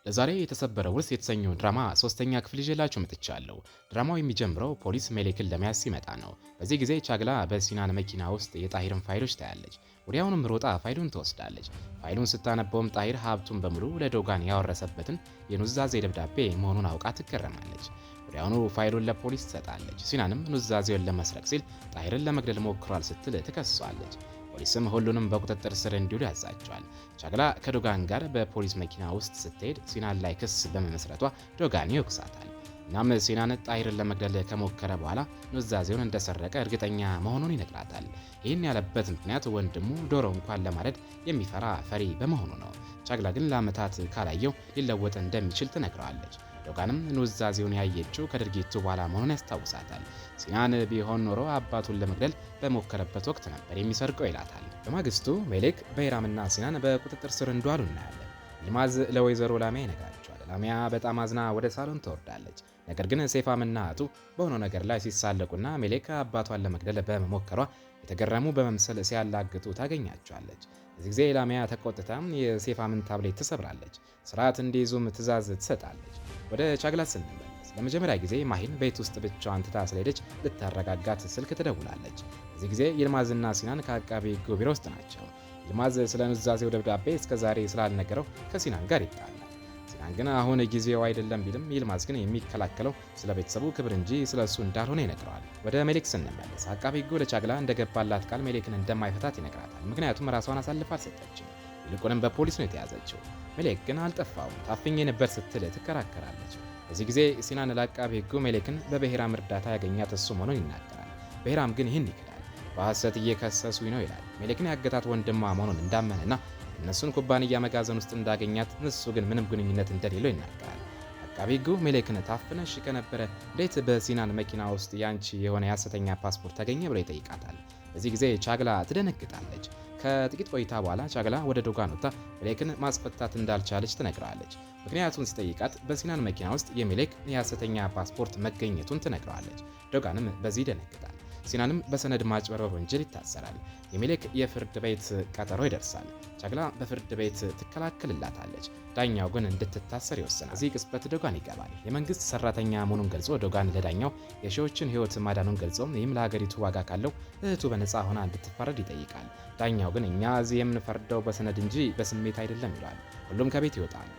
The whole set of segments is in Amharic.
ለዛሬ የተሰበረ ውርስ የተሰኘው ድራማ ሶስተኛ ክፍል ይዤላችሁ መጥቻለሁ። ድራማው የሚጀምረው ፖሊስ ሜሌክን ለመያዝ ሲመጣ ነው። በዚህ ጊዜ ቻግላ በሲናን መኪና ውስጥ የጣሂርን ፋይሎች ታያለች። ወዲያውኑም ሮጣ ፋይሉን ትወስዳለች። ፋይሉን ስታነበውም ጣሂር ሀብቱን በሙሉ ለዶጋን ያወረሰበትን የኑዛዜ ደብዳቤ መሆኑን አውቃ ትገረማለች። ወዲያውኑ ፋይሉን ለፖሊስ ትሰጣለች። ሲናንም ኑዛዜውን ለመስረቅ ሲል ጣሂርን ለመግደል ሞክሯል ስትል ትከሷለች። ፖሊስም ሁሉንም በቁጥጥር ስር እንዲውሉ ያዛቸዋል። ቻግላ ከዶጋን ጋር በፖሊስ መኪና ውስጥ ስትሄድ ሲናን ላይ ክስ በመመስረቷ ዶጋን ይወቅሳታል። እናም ሲናን ጣሂርን ለመግደል ከሞከረ በኋላ ኑዛዜውን እንደሰረቀ እርግጠኛ መሆኑን ይነግራታል። ይህን ያለበት ምክንያት ወንድሙ ዶሮ እንኳን ለማረድ የሚፈራ ፈሪ በመሆኑ ነው። ቻግላ ግን ለዓመታት ካላየው ሊለወጥ እንደሚችል ትነግረዋለች። ዶጋንም ኑዛዜውን ያየችው ከድርጊቱ በኋላ መሆኑን ያስታውሳታል። ሲናን ቢሆን ኖሮ አባቱን ለመግደል በሞከረበት ወቅት ነበር የሚሰርቀው ይላታል። በማግስቱ ሜሌክ በሂራምና ሲናን በቁጥጥር ስር እንደዋሉ እናያለን። ይልማዝ ለወይዘሮ ላሚያ ይነግራቸዋል። ላሚያ በጣም አዝና ወደ ሳሎን ትወርዳለች። ነገር ግን ሴፋምና እህቱ በሆነው ነገር ላይ ሲሳለቁና ሜሌክ አባቷን ለመግደል በመሞከሯ የተገረሙ በመምሰል ሲያላግጡ ታገኛቸዋለች። በዚህ ጊዜ ላሚያ ተቆጥታም የሴፋምን ታብሌት ትሰብራለች። ስርዓት እንዲይዙም ትዕዛዝ ትሰጣለች። ወደ ቻግላ ስንመለስ ለመጀመሪያ ጊዜ ማሂን ቤት ውስጥ ብቻዋን ትታ ስለሄደች ልታረጋጋት ስልክ ትደውላለች። በዚህ ጊዜ ይልማዝና ሲናን ከአቃቤ ሕጉ ቢሮ ውስጥ ናቸው። ይልማዝ ስለ ኑዛዜው ደብዳቤ እስከዛሬ ስላልነገረው ከሲናን ጋር ይጣላል። ሲናን ግን አሁን ጊዜው አይደለም ቢልም ይልማዝ ግን የሚከላከለው ስለ ቤተሰቡ ክብር እንጂ ስለ እሱ እንዳልሆነ ይነግረዋል። ወደ ሜሌክ ስንመለስ አቃቤ ሕጉ ለቻግላ እንደገባላት ቃል ሜሌክን እንደማይፈታት ይነግራታል። ምክንያቱም ራሷን አሳልፋ አልሰጠችም። ይልቁንም በፖሊስ ነው የተያዘችው። ሜሌክ ግን አልጠፋውም ታፍኜ ነበር ስትል ትከራከራለች። በዚህ ጊዜ ሲናን ለአቃቤ ሕጉ ሜሌክን በብሔራም እርዳታ ያገኛት እሱ መሆኑን ይናገራል። ብሔራም ግን ይህን ይክዳል። በሐሰት እየከሰሱኝ ነው ይላል። ሜሌክን ያገታት ወንድሟ መሆኑን እንዳመነና እነሱን ኩባንያ መጋዘን ውስጥ እንዳገኛት እሱ ግን ምንም ግንኙነት እንደሌለው ይናገራል። አቃቤ ሕጉ ሜሌክን ታፍነሽ ከነበረ እንዴት በሲናን መኪና ውስጥ ያንቺ የሆነ የሐሰተኛ ፓስፖርት ተገኘ ብሎ ይጠይቃታል። በዚህ ጊዜ ቻግላ ትደነግጣለች። ከጥቂት ቆይታ በኋላ ቻግላ ወደ ዶጋን ወጥታ ሜሌክን ማስፈታት እንዳልቻለች ትነግረዋለች። ምክንያቱን ሲጠይቃት በሲናን መኪና ውስጥ የሜሌክ የሐሰተኛ ፓስፖርት መገኘቱን ትነግረዋለች። ዶጋንም በዚህ ይደነግጣል። ሲናንም በሰነድ ማጭበርበር ወንጀል ይታሰራል። የሜሌክ የፍርድ ቤት ቀጠሮ ይደርሳል። ቻግላ በፍርድ ቤት ትከላከልላታለች። ዳኛው ግን እንድትታሰር ይወስናል። እዚህ ቅጽበት ዶጋን ይገባል። የመንግስት ሰራተኛ መሆኑን ገልጾ ዶጋን ለዳኛው የሺዎችን ሕይወት ማዳኑን ገልጾ ይህም ለሀገሪቱ ዋጋ ካለው እህቱ በነፃ ሆና እንድትፈረድ ይጠይቃል። ዳኛው ግን እኛ እዚህ የምንፈርደው በሰነድ እንጂ በስሜት አይደለም ይለዋል። ሁሉም ከቤት ይወጣል።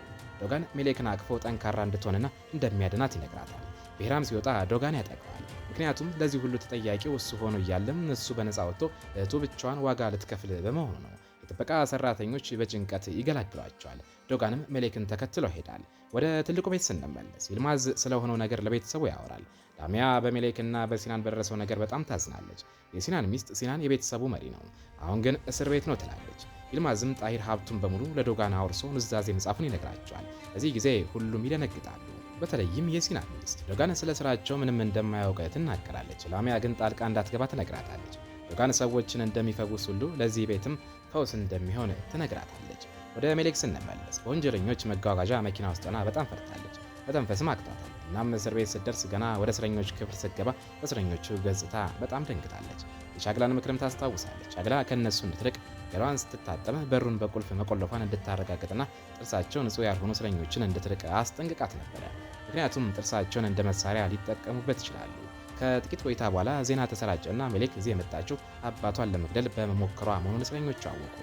ዶጋን ሜሌክን አቅፎ ጠንካራ እንድትሆንና እንደሚያድናት ይነግራታል። ብሔራም ሲወጣ ዶጋን ያጠቀዋል። ምክንያቱም ለዚህ ሁሉ ተጠያቂው እሱ ሆኖ እያለም እሱ በነፃ ወጥቶ እህቱ ብቻዋን ዋጋ ልትከፍል በመሆኑ ነው። የጥበቃ ሰራተኞች በጭንቀት ይገላግሏቸዋል። ዶጋንም ሜሌክን ተከትሎ ይሄዳል። ወደ ትልቁ ቤት ስንመለስ ይልማዝ ስለሆነው ነገር ለቤተሰቡ ያወራል። ላሚያ በሜሌክና በሲናን በደረሰው ነገር በጣም ታዝናለች። የሲናን ሚስት ሲናን የቤተሰቡ መሪ ነው፣ አሁን ግን እስር ቤት ነው ትላለች። ይልማዝም ጣሂር ሀብቱን በሙሉ ለዶጋን አውርሶ ኑዛዜ መጻፉን ይነግራቸዋል። በዚህ ጊዜ ሁሉም ይደነግጣሉ። በተለይም የሲናን ሚስት ዶጋን ስለ ስራቸው ምንም እንደማያውቅ ትናገራለች። ላሚያ ግን ጣልቃ እንዳትገባ ትነግራታለች። ዶጋን ሰዎችን እንደሚፈውስ ሁሉ ለዚህ ቤትም ፈውስ እንደሚሆን ትነግራታለች። ወደ ሜሌክ ስንመለስ በወንጀለኞች መጓጓዣ መኪና ውስጥ ሆና በጣም ፈርታለች። በተንፈስም አቅቷታል። እናም እስር ቤት ስትደርስ ገና ወደ እስረኞች ክፍል ስትገባ በእስረኞቹ ገጽታ በጣም ደንግጣለች። የቻግላን ምክርም ታስታውሳለች። ቻግላ ከእነሱ እንድትርቅ ገላዋን ስትታጠብ በሩን በቁልፍ መቆለፏን እንድታረጋግጥና ጥርሳቸው ንጹህ ያልሆኑ እስረኞችን እንድትርቅ አስጠንቅቃት ነበረ። ምክንያቱም ጥርሳቸውን እንደ መሳሪያ ሊጠቀሙበት ይችላሉ። ከጥቂት ቆይታ በኋላ ዜና ተሰራጨና ሜሌክ እዚህ የመጣችው አባቷን ለመግደል በመሞከሯ መሆኑን እስረኞቹ አወቁ።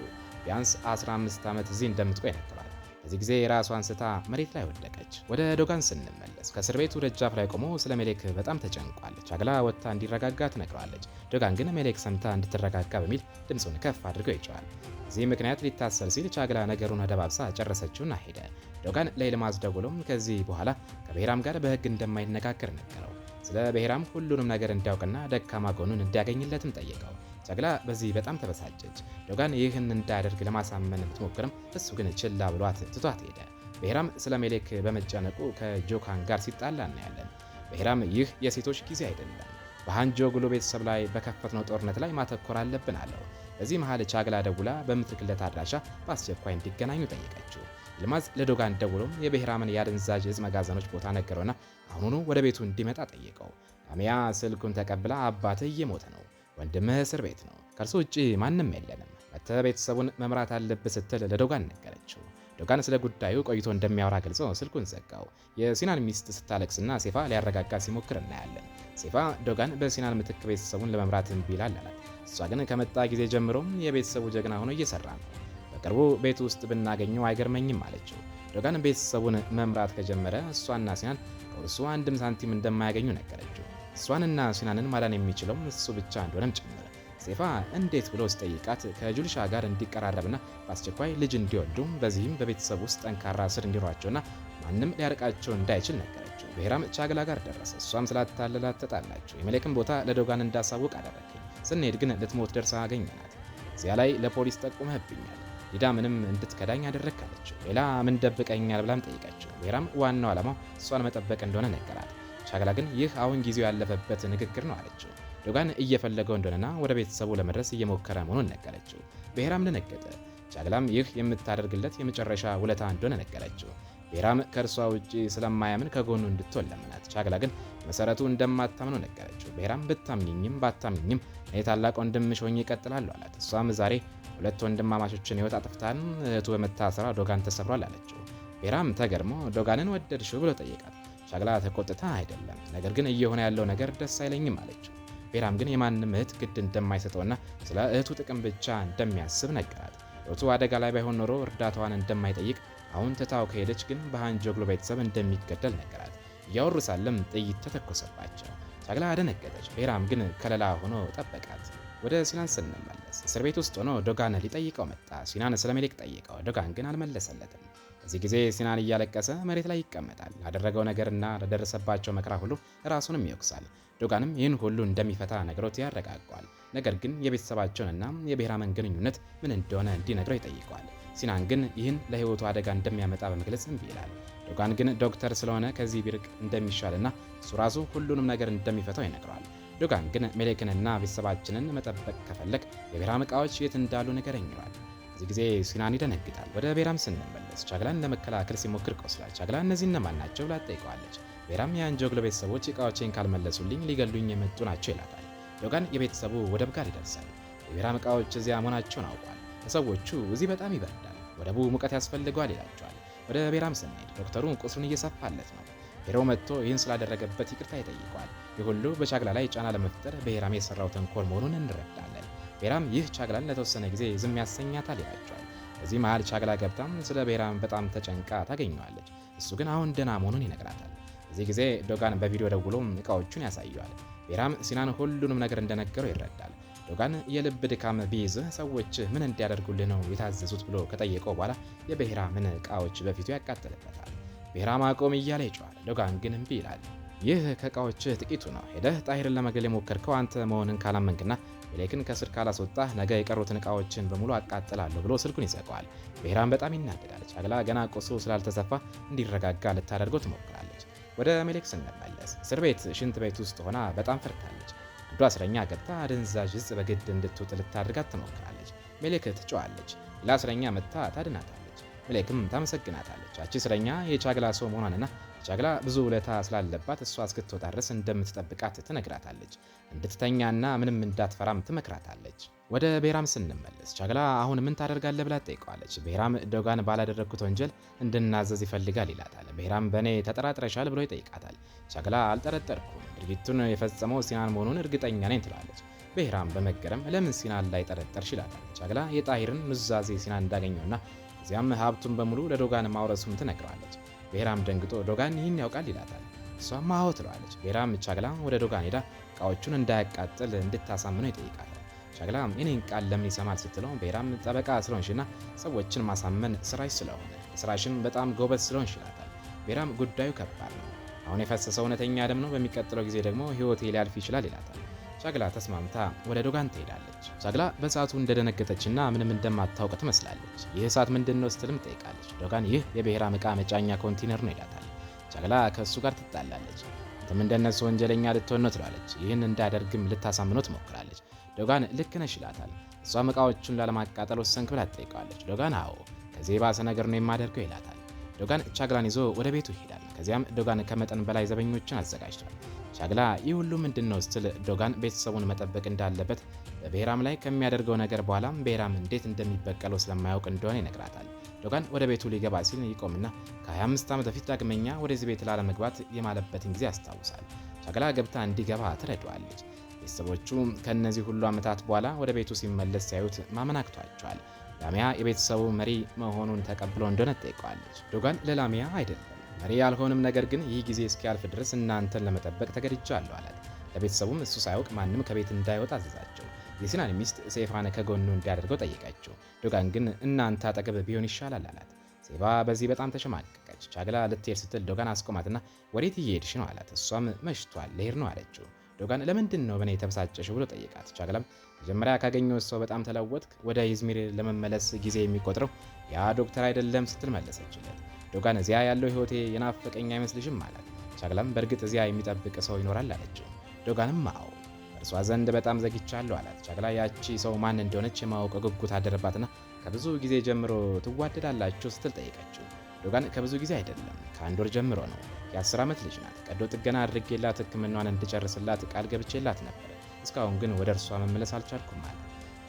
ቢያንስ 15 ዓመት እዚህ እንደምትቆይ ነግረዋል። በዚህ ጊዜ ራሷን ስታ መሬት ላይ ወደቀች። ወደ ዶጋን ስንመለስ ከእስር ቤቱ ደጃፍ ላይ ቆሞ ስለ ሜሌክ በጣም ተጨንቋል። ቻግላ ወጥታ እንዲረጋጋ ትነግረዋለች። ዶጋን ግን ሜሌክ ሰምታ እንድትረጋጋ በሚል ድምፁን ከፍ አድርገው ይጨዋል። በዚህ ምክንያት ሊታሰር ሲል ቻግላ ነገሩን አደባብሳ ጨረሰችውና ሄደ። ዶጋን ለይልማዝ ደውሎም ከዚህ በኋላ ከብሔራም ጋር በሕግ እንደማይነጋገር ነገረው። ስለ ብሔራም ሁሉንም ነገር እንዲያውቅና ደካማ ጎኑን እንዲያገኝለትም ጠየቀው። ቻግላ በዚህ በጣም ተበሳጨች። ዶጋን ይህን እንዳያደርግ ለማሳመን ብትሞክርም እሱ ግን ችላ ብሏት ትቷት ሄደ። ብሔራም ስለ ሜሌክ በመጨነቁ ከጆካን ጋር ሲጣላ እናያለን። ብሔራም ይህ የሴቶች ጊዜ አይደለም፣ በሃንጆ ጉሎ ቤተሰብ ላይ በከፈትነው ጦርነት ላይ ማተኮር አለብን አለው። በዚህ መሃል ቻግላ ደውላ በምትልክለት አድራሻ በአስቸኳይ እንዲገናኙ ጠየቀችው። ይልማዝ ለዶጋን ደውሎም የብሔራምን የአደንዛዥ እጽ መጋዘኖች ቦታ ነገረውና አሁኑኑ ወደ ቤቱ እንዲመጣ ጠየቀው። ላሚያ ስልኩን ተቀብላ አባትህ እየሞተ ነው፣ ወንድምህ እስር ቤት ነው፣ ከእርሱ ውጭ ማንም የለንም፣ መጥተህ ቤተሰቡን መምራት አለብህ ስትል ለዶጋን ነገረችው። ዶጋን ስለ ጉዳዩ ቆይቶ እንደሚያወራ ገልጾ ስልኩን ዘጋው። የሲናን ሚስት ስታለቅስና ሴፋ ሊያረጋጋ ሲሞክር እናያለን። ሴፋ ዶጋን በሲናን ምትክ ቤተሰቡን ለመምራት እምቢ ይላል አላት። እሷ ግን ከመጣ ጊዜ ጀምሮ የቤተሰቡ ጀግና ሆኖ እየሰራ ነው። በቅርቡ ቤት ውስጥ ብናገኘው አይገርመኝም አለችው። ዶጋን ቤተሰቡን መምራት ከጀመረ እሷና ሲናን ከእርሱ አንድም ሳንቲም እንደማያገኙ ነገረችው። እሷንና ሲናንን ማዳን የሚችለው እሱ ብቻ እንደሆነም ጭምር። ሴፋ እንዴት ብሎ ሲጠይቃት ከጁልሻ ጋር እንዲቀራረብና በአስቸኳይ ልጅ እንዲወልዱ በዚህም በቤተሰብ ውስጥ ጠንካራ ስር እንዲኖራቸውና ማንም ሊያርቃቸው እንዳይችል ነገረችው። ብሔራም ቻግላ ጋር ደረሰ። እሷም ስላታለላት ተጣላቸው። የመሌክን ቦታ ለዶጋን እንዳሳውቅ አደረገኝ። ስንሄድ ግን ልትሞት ደርሳ አገኘናት። እዚያ ላይ ለፖሊስ ጠቁመህብኛል፣ ሊዳ ምንም እንድትከዳኝ አደረግካለችው። ሌላ ምን ደብቀኛል ብላም ጠይቀችው። ብሔራም ዋናው ዓላማው እሷን መጠበቅ እንደሆነ ነገራት። ቻግላ ግን ይህ አሁን ጊዜው ያለፈበት ንግግር ነው አለችው። ዶጋን እየፈለገው እንደሆነና ወደ ቤተሰቡ ለመድረስ እየሞከረ መሆኑን ነገረችው። ብሔራም ደነገጠ። ቻግላም ይህ የምታደርግለት የመጨረሻ ውለታ እንደሆነ ነገረችው። ብሔራም ከእርሷ ውጪ ስለማያምን ከጎኑ እንድትሆን ለመናት። ቻግላ ግን መሰረቱ እንደማታምነው ነገረችው። ብሔራም ብታምኝም ባታምኝም እኔ ታላቅ ወንድምሽ ሆኜ እቀጥላለሁ አላት። እሷም ዛሬ ሁለት ወንድማማቾችን ሕይወት አጥፍታን እህቱ በመታሰሯ ዶጋን ተሰብሯል አለችው። ብሔራም ተገርሞ ዶጋንን ወደድሽው ብሎ ጠየቃት። ቻግላ ተቆጥታ አይደለም፣ ነገር ግን እየሆነ ያለው ነገር ደስ አይለኝም አለችው። ብሔራም ግን የማንም እህት ግድ እንደማይሰጠውና ስለ እህቱ ጥቅም ብቻ እንደሚያስብ ነገራት። እህቱ አደጋ ላይ ባይሆን ኖሮ እርዳታዋን እንደማይጠይቅ፣ አሁን ትታው ከሄደች ግን በሃንጆግሎ ቤተሰብ እንደሚገደል ነገራት። እያወሩ ሳለም ጥይት ተተኮሰባቸው። ቻግላ አደነገጠች። ብሔራም ግን ከለላ ሆኖ ጠበቃት። ወደ ሲናን ስንመለስ እስር ቤት ውስጥ ሆኖ ዶጋን ሊጠይቀው መጣ። ሲናን ስለ ሜሌክ ጠይቀው፣ ዶጋን ግን አልመለሰለትም። በዚህ ጊዜ ሲናን እያለቀሰ መሬት ላይ ይቀመጣል። ላደረገው ነገርና ለደረሰባቸው መከራ ሁሉ ራሱንም ይወቅሳል። ዶጋንም ይህን ሁሉ እንደሚፈታ ነግሮት ያረጋጋዋል። ነገር ግን የቤተሰባቸውንና የብሔራምን ግንኙነት ምን እንደሆነ እንዲነግረው ይጠይቀዋል። ሲናን ግን ይህን ለሕይወቱ አደጋ እንደሚያመጣ በመግለጽ እምቢ ይላል። ዶጋን ግን ዶክተር ስለሆነ ከዚህ ቢርቅ እንደሚሻልና እሱ ራሱ ሁሉንም ነገር እንደሚፈታው ይነግረዋል። ዶጋን ግን ሜሌክንና ቤተሰባችንን መጠበቅ ከፈለግ የብሔራም ዕቃዎች የት እንዳሉ ንገረኝ ይለዋል። በዚህ ጊዜ ሲናን ይደነግጣል። ወደ ብሔራም ስንመለስ ቻግላን ለመከላከል ሲሞክር ቆስሏል። ቻግላ እነዚህ እነማን ናቸው ብላ ትጠይቀዋለች። ብሔራም የሃንጆግሎ ቤተሰቦች ዕቃዎቼን ካልመለሱልኝ ሊገሉኝ የመጡ ናቸው ይላታል። ዶጋን የቤተሰቡ ወደብ ጋር ይደርሳል። የብሔራም ዕቃዎች እዚያ መሆናቸውን አውቋል። ሰዎቹ እዚህ በጣም ይበርዳል፣ ወደቡ ሙቀት ያስፈልገዋል ይላቸዋል። ወደ ብሔራም ስንሄድ ዶክተሩ ቁስሉን እየሰፋለት ነው። ሄሮው መጥቶ ይህን ስላደረገበት ይቅርታ ይጠይቀዋል። ይህ ሁሉ በቻግላ ላይ ጫና ለመፍጠር ብሔራም የሰራው ተንኮል መሆኑን እንረዳለን። ብሔራም ይህ ቻግላን ለተወሰነ ጊዜ ዝም ያሰኛታል ይላቸዋል። በዚህ መሃል ቻግላ ገብታም ስለ ብሔራም በጣም ተጨንቃ ታገኘዋለች። እሱ ግን አሁን ደህና መሆኑን ይነግራታል። በዚህ ጊዜ ዶጋን በቪዲዮ ደውሎም ዕቃዎቹን ያሳየዋል። ብሔራም ሲናን ሁሉንም ነገር እንደነገረው ይረዳል። ዶጋን የልብ ድካም ቢይዝህ ሰዎች ምን እንዲያደርጉልህ ነው የታዘዙት ብሎ ከጠየቀው በኋላ የብሔራምን ዕቃዎች በፊቱ ያቃጥልበታል። ብሔራም አቆም እያለ ይጮሃል። ዶጋን ግን እምቢ ይላል። ይህ ከዕቃዎችህ ጥቂቱ ነው። ሄደህ ጣሂርን ለመግደል የሞከርከው አንተ መሆንን ካላመንክና ሜሌክን ከስር ካላስወጣህ ነገ የቀሩትን ዕቃዎችን በሙሉ አቃጥላለሁ ብሎ ስልኩን ይዘጋዋል። ብሔራም በጣም ይናደዳል። ቻግላ ገና ቁስሉ ስላልተሰፋ እንዲረጋጋ ልታደርገው ትሞክራለች። ወደ ሜሌክ ስንመለስ እስር ቤት ሽንት ቤት ውስጥ ሆና በጣም ፈርታለች። አንዷ እስረኛ ገብታ አደንዛዥ ዕፅ በግድ እንድትውጥ ልታደርጋት ትሞክራለች። ሜሌክ ትጮኻለች። ሌላ እስረኛ መጥታ ታድናታለች። ሜሌክም ታመሰግናታለች። አቺ እስረኛ የቻግላ ሰው መሆኗንና ቻግላ ብዙ ውለታ ስላለባት እሷ እስክትወጣ ድረስ እንደምትጠብቃት ትነግራታለች። እንድትተኛና ምንም እንዳትፈራም ትመክራታለች። ወደ ብሔራም ስንመለስ ቻግላ አሁን ምን ታደርጋለህ ብላ ትጠይቀዋለች። ብሔራም ዶጋን ባላደረግኩት ወንጀል እንድናዘዝ ይፈልጋል ይላታል። ብሔራም በእኔ ተጠራጥረሻል ብሎ ይጠይቃታል። ቻግላ አልጠረጠርኩም፣ ድርጊቱን የፈጸመው ሲናን መሆኑን እርግጠኛ ነኝ ትላለች። ብሔራም በመገረም ለምን ሲናን ላይ ጠረጠርሽ ይላታል። ቻግላ የጣሂርን ኑዛዜ ሲናን እንዳገኘውና እዚያም ሀብቱን በሙሉ ለዶጋን ማውረሱን ትነግረዋለች። ብሔራም ደንግጦ ዶጋን ይህን ያውቃል ይላታል። እሷም አዎ ትለዋለች። ብሔራም ቻግላ ወደ ዶጋን ሄዳ ዕቃዎቹን እንዳያቃጥል እንድታሳምነው ይጠይቃታል። ቻግላ የኔን ቃል ለምን ይሰማል ስትለው ብሔራም ጠበቃ ስለሆንሽና ሰዎችን ማሳመን ስራሽ ስለሆነ ስራሽን በጣም ጎበዝ ስለሆንሽ ይላታል። ብሔራም ጉዳዩ ከባድ ነው፣ አሁን የፈሰሰው እውነተኛ ደም ነው፣ በሚቀጥለው ጊዜ ደግሞ ሕይወቴ ሊያልፍ ይችላል ይላታል። ቻግላ ተስማምታ ወደ ዶጋን ትሄዳለች። ቻግላ በሰዓቱ እንደደነገጠችና ምንም እንደማታውቅ ትመስላለች። ይህ እሳት ምንድን ነው ስትልም ትጠይቃለች። ዶጋን ይህ የብሔራም ዕቃ መጫኛ ኮንቴነር ነው ይላታል። ቻግላ ከእሱ ጋር ትጣላለች። አንተም እንደነሱ ወንጀለኛ ልትሆን ነው ትላለች። ይህን እንዳያደርግም ልታሳምነው ትሞክራለች። ዶጋን ልክ ነሽ ይላታል። እሷም ዕቃዎቹን ላለማቃጠል ወሰንክ ብላ ትጠይቀዋለች። ዶጋን አዎ ከዚህ የባሰ ነገር ነው የማደርገው ይላታል። ዶጋን ቻግላን ይዞ ወደ ቤቱ ይሄዳል። ከዚያም ዶጋን ከመጠን በላይ ዘበኞችን አዘጋጅቷል። ቻግላ ይህ ሁሉ ምንድን ነው ስትል ዶጋን ቤተሰቡን መጠበቅ እንዳለበት በብሔራም ላይ ከሚያደርገው ነገር በኋላም ብሔራም እንዴት እንደሚበቀለው ስለማያውቅ እንደሆነ ይነግራታል። ዶጋን ወደ ቤቱ ሊገባ ሲል ይቆምና ከ25 ዓመት በፊት ዳግመኛ ወደዚህ ቤት ላለመግባት የማለበትን ጊዜ ያስታውሳል። ቻግላ ገብታ እንዲገባ ትረዳዋለች። ቤተሰቦቹ ከእነዚህ ሁሉ ዓመታት በኋላ ወደ ቤቱ ሲመለስ ሲያዩት ማመን አቅቷቸዋል። ላሚያ የቤተሰቡ መሪ መሆኑን ተቀብሎ እንደሆነ ጠይቀዋለች። ዶጋን ለላሚያ አይደለም መሪ ያልሆንም፣ ነገር ግን ይህ ጊዜ እስኪያልፍ ድረስ እናንተን ለመጠበቅ ተገድጃለሁ አላት። ለቤተሰቡም እሱ ሳያውቅ ማንም ከቤት እንዳይወጣ አዘዛቸው። የሲናን ሚስት ሴፋን ከጎኑ እንዲያደርገው ጠየቀችው። ዶጋን ግን እናንተ አጠገብ ቢሆን ይሻላል አላት። ሴፋ በዚህ በጣም ተሸማቀቀች። ቻግላ ልትሄድ ስትል ዶጋን አስቆማትና ወዴት እየሄድሽ ነው አላት። እሷም መሽቷል ልሄድ ነው አለችው። ዶጋን ለምንድን ነው በእኔ የተበሳጨሽው ብሎ ጠየቃት። ቻግላም መጀመሪያ ካገኘው ሰው በጣም ተለወጥክ፣ ወደ ኢዝሚር ለመመለስ ጊዜ የሚቆጥረው ያ ዶክተር አይደለም ስትል መለሰችለት። ዶጋን እዚያ ያለው ህይወቴ የናፈቀኝ አይመስልሽም አላት። ቻግላም በእርግጥ እዚያ የሚጠብቅ ሰው ይኖራል አለችው። ዶጋንም አዎ እርሷ ዘንድ በጣም ዘግቻለሁ አላት። ቻግላ ያቺ ሰው ማን እንደሆነች የማወቅ ጉጉት አደረባትና ከብዙ ጊዜ ጀምሮ ትዋደዳላችሁ ስትል ጠየቀችው። ዶጋን ከብዙ ጊዜ አይደለም ከአንድ ወር ጀምሮ ነው። የ10 ዓመት ልጅ ናት። ቀዶ ጥገና አድርጌላት ሕክምናዋን እንድጨርስላት ቃል ገብቼላት ነበር። እስካሁን ግን ወደ እርሷ መመለስ አልቻልኩም አለ።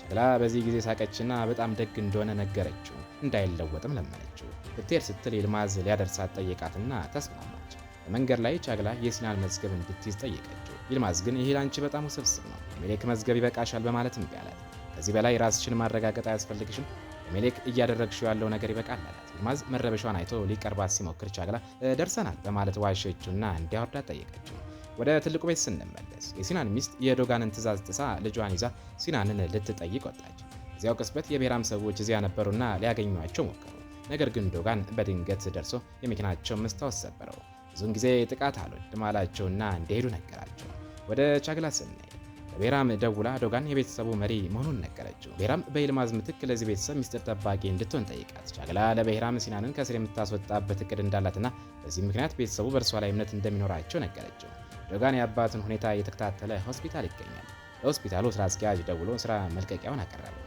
ቻግላ በዚህ ጊዜ ሳቀችና በጣም ደግ እንደሆነ ነገረችው። እንዳይለወጥም ለመነችው። ልትሄድ ስትል ይልማዝ ሊያደርሳት ጠየቃትና ተስማማች። በመንገድ ላይ ቻግላ የሲናን መዝገብ እንድትይዝ ጠየቀችው። ይልማዝ ግን ይሄ ላንቺ በጣም ውስብስብ ነው፣ የሜሌክ መዝገብ ይበቃሻል በማለት እምቢ አላት። ከዚህ በላይ ራስሽን ማረጋገጥ አያስፈልግሽም፣ የሜሌክ እያደረግሽው ያለው ነገር ይበቃል አላት። ይልማዝ መረበሿን አይቶ ሊቀርባት ሲሞክር ቻግላ ደርሰናል በማለት ዋሸችውና እንዲያወርዳት ጠየቀችው። ወደ ትልቁ ቤት ስንመለስ የሲናን ሚስት የዶጋንን ትዕዛዝ ጥሳ ልጇን ይዛ ሲናንን ልትጠይቅ ወጣች። እዚያው ቅጽበት የብሔራም ሰዎች እዚያ ነበሩና ሊያገኟቸው ሞከሩ። ነገር ግን ዶጋን በድንገት ደርሶ የመኪናቸው መስታወት ሰበረው። ብዙውን ጊዜ ጥቃት አልወድም አላቸውና እንዲሄዱ ነገራቸው። ወደ ቻግላ ስናይ ለብሔራም ደውላ ዶጋን የቤተሰቡ መሪ መሆኑን ነገረችው። ብሔራም በይልማዝ ምትክ ለዚህ ቤተሰብ ሚስጥር ጠባቂ እንድትሆን ጠይቃት። ቻግላ ለብሔራም ሲናንን ከስር የምታስወጣበት እቅድ እንዳላትና በዚህ ምክንያት ቤተሰቡ በእርሷ ላይ እምነት እንደሚኖራቸው ነገረችው። ዶጋን የአባቱን ሁኔታ እየተከታተለ ሆስፒታል ይገኛል። ለሆስፒታሉ ስራ አስኪያጅ ደውሎ ስራ መልቀቂያውን አቀረበ።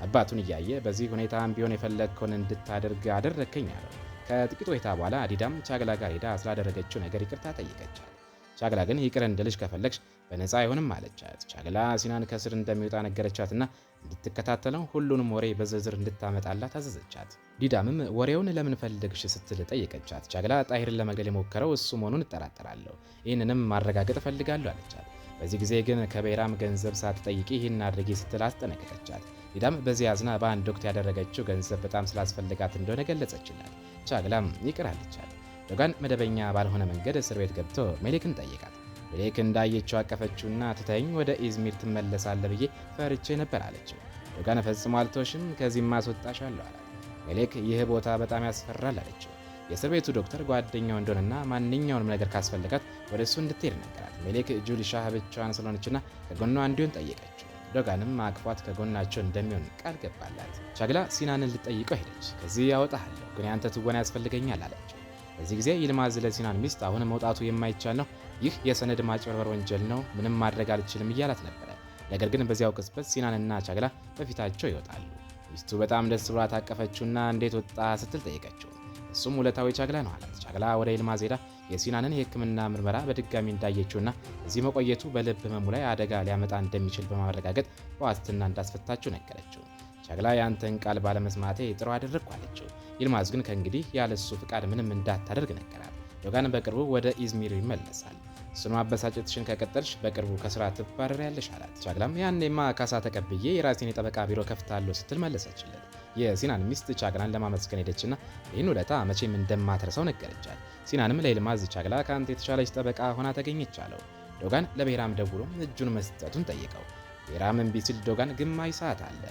አባቱን እያየ በዚህ ሁኔታም ቢሆን የፈለግከውን እንድታደርግ አደረከኝ አለው። ከጥቂት ቆይታ በኋላ ዲዳም ቻግላ ጋር ሄዳ ስላደረገችው ነገር ይቅርታ ጠይቀቻት። ቻግላ ግን ይቅር እንድልሽ ከፈለግሽ በነፃ አይሆንም አለቻት። ቻግላ ሲናን ከስር እንደሚወጣ ነገረቻትና እንድትከታተለው ሁሉንም ወሬ በዝርዝር እንድታመጣላት አዘዘቻት። ዲዳምም ወሬውን ለምን ፈልግሽ ስትል ጠየቀቻት። ቻግላ ጣሂርን ለመግደል የሞከረው እሱ መሆኑን እጠራጠራለሁ፣ ይህንንም ማረጋገጥ እፈልጋለሁ አለቻት። በዚህ ጊዜ ግን ከብሔራም ገንዘብ ሳትጠይቂ ይህን አድርጊ ስትል አስጠነቀቀቻት። ዲዳም በዚህ አዝና በአንድ ወቅት ያደረገችው ገንዘብ በጣም ስላስፈልጋት እንደሆነ ገለጸችላት። ቻግላም ይቅር አለቻት። ዶጋን መደበኛ ባልሆነ መንገድ እስር ቤት ገብቶ ሜሌክን ጠየቃት። ሜሌክ እንዳየችው አቀፈችውና ትተኝ ወደ ኢዝሚር ትመለሳለህ ብዬ ፈርቼ ነበር አለችው። ዶጋን ፈጽሞ አልተውሽም፣ ከዚህም ማስወጣሻለሁ አላት። ሜሌክ ይህ ቦታ በጣም ያስፈራል አለችው። የእስር ቤቱ ዶክተር ጓደኛው እንደሆነና ማንኛውንም ነገር ካስፈለጋት ወደ እሱ እንድትሄድ ነገራት። ሜሌክ ጁሊሻህ ብቻዋን ስለሆነችና ከጎኗ እንዲሆን ጠየቀችው። ዶጋንም አቅፏት ከጎናቸው እንደሚሆን ቃል ገባላት። ቻግላ ሲናንን ልጠይቀው ሄደች። ከዚህ ያወጣሃለሁ ግን ያንተ ትወና ያስፈልገኛል አለችው። በዚህ ጊዜ ይልማዝ ለሲናን ሚስት አሁን መውጣቱ የማይቻል ነው፣ ይህ የሰነድ ማጭበርበር ወንጀል ነው፣ ምንም ማድረግ አልችልም እያላት ነበረ። ነገር ግን በዚያው ቅጽበት ሲናንና ቻግላ በፊታቸው ይወጣሉ። ሚስቱ በጣም ደስ ብሏ ታቀፈችውና እንዴት ወጣ ስትል ጠየቀችው። እሱም ውለታዊ ቻግላ ነው አላት። ቻግላ ወደ ይልማዝ ሄዳ የሲናንን የሕክምና ምርመራ በድጋሚ እንዳየችውና እዚህ መቆየቱ በልብ ህመሙ ላይ አደጋ ሊያመጣ እንደሚችል በማረጋገጥ በዋስትና እንዳስፈታችው ነገረችው። ቻግላ ያንተን ቃል ባለመስማቴ ጥሩ አደረግኩ አለችው። ይልማዝ ግን ከእንግዲህ ያለሱ ፍቃድ ምንም እንዳታደርግ ነገራት። ዶጋን በቅርቡ ወደ ኢዝሚር ይመለሳል። እሱን ማበሳጨትሽን ከቀጠልሽ በቅርቡ ከስራ ትባረሪያለሽ አላት። ቻግላም ያኔማ ካሳ ተቀብዬ የራሴን የጠበቃ ቢሮ ከፍታለሁ ስትል መለሰችለት። የሲናን ሚስት ቻግላን ለማመስገን ሄደችና ይህን ውለታ መቼም እንደማትረሳው ነገረቻት። ሲናንም ለይልማዝ ቻግላ ከአንተ የተሻለች ጠበቃ ሆና ተገኘች አለው። ዶጋን ለብሔራም ደውሎ እጁን መስጠቱን ጠየቀው። ብሔራም እምቢ ሲል ዶጋን ግማሽ ሰዓት አለ፣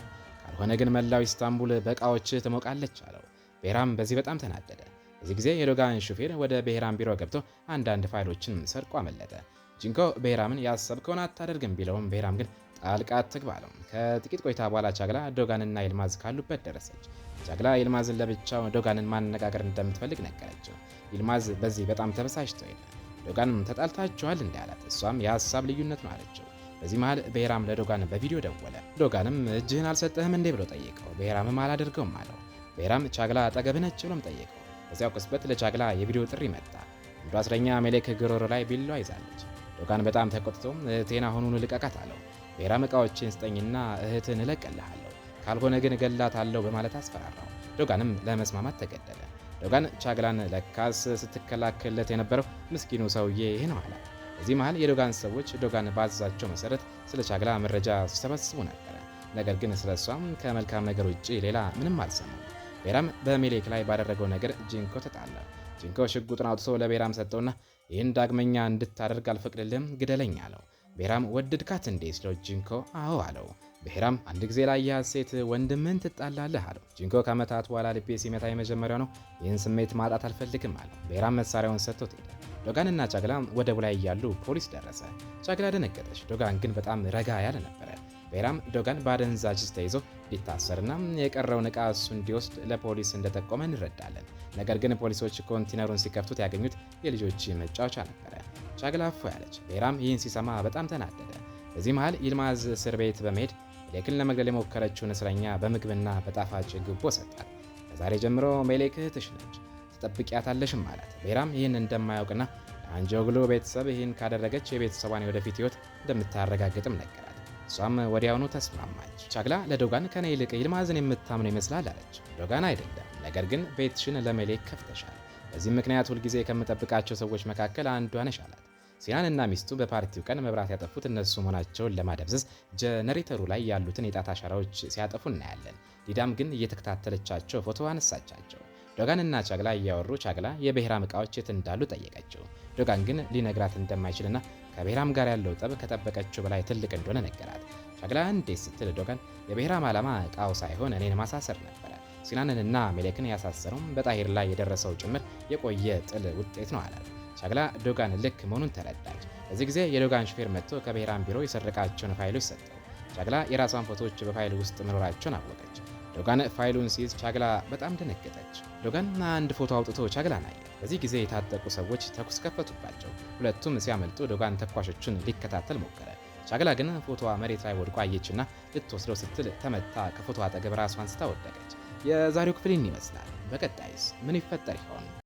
ካልሆነ ግን መላው ኢስታንቡል በእቃዎች ትሞቃለች አለው። ብሔራም በዚህ በጣም ተናደደ። በዚህ ጊዜ የዶጋን ሹፌር ወደ ብሔራም ቢሮ ገብቶ አንዳንድ ፋይሎችን ሰርቆ አመለጠ። ጂንኮ ብሔራምን ያሰብከውን አታደርግም ቢለውም ብሔራም ግን ጣልቃ አትግባ አለው። ከጥቂት ቆይታ በኋላ ቻግላ ዶጋንና ይልማዝ ካሉበት ደረሰች። ቻግላ ይልማዝን ለብቻው ዶጋንን ማነጋገር እንደምትፈልግ ነገረችው። ይልማዝ በዚህ በጣም ተበሳጭቶ ሄደ። ዶጋንም ተጣልታችኋል እንዲህ አላት። እሷም የሀሳብ ልዩነት ነው አለችው። በዚህ መሃል ብሔራም ለዶጋን በቪዲዮ ደወለ። ዶጋንም እጅህን አልሰጠህም እንዴ ብሎ ጠየቀው። ብሔራምም አላደርገውም አለው። ብሔራም ቻግላ አጠገብህ ነች ብሎም ጠየቀው። በዚያው ቅጽበት ለቻግላ የቪዲዮ ጥሪ መጣ። አንዱ እስረኛ ሜሌክ ግሮሮ ላይ ቢላዋ ይዛለች። ዶጋን በጣም ተቆጥቶ እህቴን አሁኑኑ ልቀቃት አለው። ብሔራም እቃዎችን ስጠኝና እህትን እለቅልሃለሁ፣ ካልሆነ ግን እገላታለሁ በማለት አስፈራራው። ዶጋንም ለመስማማት ተገደደ። ዶጋን ቻግላን ለካስ ስትከላከልለት የነበረው ምስኪኑ ሰውዬ ይህ ነው አለ። በዚህ መሃል የዶጋን ሰዎች ዶጋን ባዘዛቸው መሰረት ስለ ቻግላ መረጃ ሲሰበስቡ ነበረ። ነገር ግን ስለ እሷም ከመልካም ነገር ውጭ ሌላ ምንም አልሰሙም። ቤራም በሜሌክ ላይ ባደረገው ነገር ጂንኮ ተጣላ። ጂንኮ ሽጉጥን አውጥቶ ለቤራም ሰጠውና ይህን ዳግመኛ እንድታደርግ አልፈቅድልህም፣ ግደለኝ አለው። ቤራም ወደድካት እንዴ ሲለው ጂንኮ አዎ አለው። ቤራም አንድ ጊዜ ላያት ሴት ወንድምን ትጣላለህ አለው። ጂንኮ ከዓመታት በኋላ ልቤ ሲመታ የመጀመሪያው ነው፣ ይህን ስሜት ማጣት አልፈልግም አለው። ቤራም መሳሪያውን ሰጥቶት ሄደ። ዶጋንና ቻግላ ወደቡ ላይ እያሉ ፖሊስ ደረሰ። ቻግላ ደነገጠች። ዶጋን ግን በጣም ረጋ ያለ ነበረ። ቤራም ዶጋን በአደንዛዥ ዕፅ ተይዞ ሊታሰርና የቀረውን ዕቃ እሱ እንዲወስድ ለፖሊስ እንደጠቆመ እንረዳለን። ነገር ግን ፖሊሶች ኮንቲነሩን ሲከፍቱት ያገኙት የልጆች መጫወቻ ነበረ። ቻግላ እፎ ያለች። ቤራም ይህን ሲሰማ በጣም ተናደደ። በዚህ መሃል ይልማዝ እስር ቤት በመሄድ ሜሌክን ለመግደል የሞከረችውን እስረኛ በምግብና በጣፋጭ ጉቦ ሰጣት። ከዛሬ ጀምሮ ሜሌክ እህትሽ ነች፣ ትጠብቂያታለሽም አላት። ቤራም ይህን እንደማያውቅና የአንጆግሎ ቤተሰብ ይህን ካደረገች የቤተሰቧን የወደፊት ሕይወት እንደምታረጋግጥም ነገራት። እሷም ወዲያውኑ ተስማማች። ቻግላ ለዶጋን ከኔ ይልቅ ይልማዝን የምታምነው ይመስላል አለች። ዶጋን አይደለም፣ ነገር ግን ቤትሽን ለሜሌክ ከፍተሻል። በዚህም ምክንያት ሁልጊዜ ከምጠብቃቸው ሰዎች መካከል አንዷ ነሽ አላት። ሲናንና ሚስቱ በፓርቲው ቀን መብራት ያጠፉት እነሱ መሆናቸውን ለማደብዘዝ ጀነሬተሩ ላይ ያሉትን የጣት አሻራዎች ሲያጠፉ እናያለን። ዲዳም ግን እየተከታተለቻቸው ፎቶ አነሳቻቸው። ዶጋንና ቻግላ እያወሩ ቻግላ የብሔራም ዕቃዎች የት እንዳሉ ጠየቀችው። ዶጋን ግን ሊነግራት እንደማይችልና ከብሔራም ጋር ያለው ጠብ ከጠበቀችው በላይ ትልቅ እንደሆነ ነገራት። ቻግላ እንዴት ስትል ዶጋን የብሔራም ዓላማ ዕቃው ሳይሆን እኔን ማሳሰር ነበረ። ሲናንንና ሜሌክን ያሳሰረውም በጣሂር ላይ የደረሰው ጭምር የቆየ ጥል ውጤት ነው አላት። ቻግላ ዶጋን ልክ መሆኑን ተረዳች። በዚህ ጊዜ የዶጋን ሹፌር መጥቶ ከብሔራም ቢሮ የሰረቃቸውን ፋይሎች ሰጠው። ቻግላ የራሷን ፎቶዎች በፋይሉ ውስጥ መኖራቸውን አወቀች። ዶጋን ፋይሉን ሲይዝ ቻግላ በጣም ደነገጠች። ዶጋን አንድ ፎቶ አውጥቶ ቻግላን አየ። በዚህ ጊዜ የታጠቁ ሰዎች ተኩስ ከፈቱባቸው። ሁለቱም ሲያመልጡ ዶጋን ተኳሾቹን ሊከታተል ሞከረ። ቻግላ ግን ፎቶዋ መሬት ላይ ወድቆ አየችና ልትወስደው ስትል ተመታ። ከፎቶ አጠገብ ራሷን ስታ ወደቀች። የዛሬው ክፍል ይመስላል። በቀጣይስ ምን ይፈጠር ይሆን?